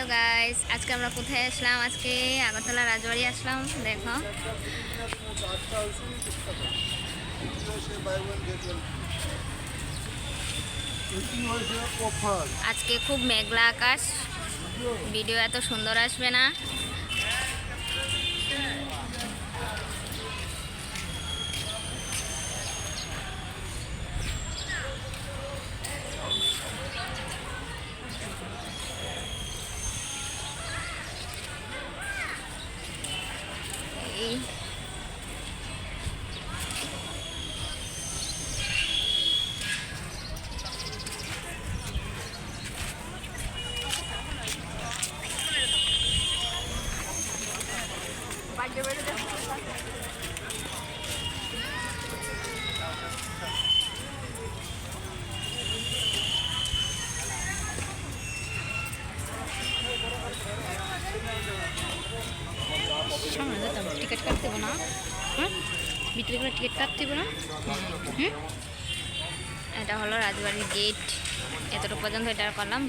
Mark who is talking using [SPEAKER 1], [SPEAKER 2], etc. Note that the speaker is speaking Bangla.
[SPEAKER 1] হ্যালো গাইস, আজকে আমরা কোথায় আসলাম? আজকে আগরতলা রাজবাড়ি আসলাম। দেখো আজকে খুব মেঘলা আকাশ, ভিডিও এত সুন্দর আসবে না। এই সামনে যেতাম, টিকিট কাটতে না। হ্যাঁ, ভিতরে করে টিকিট কাটতে না। এটা হলো রাজবাড়ির গেট। এতটুকু পর্যন্ত এটা করলাম।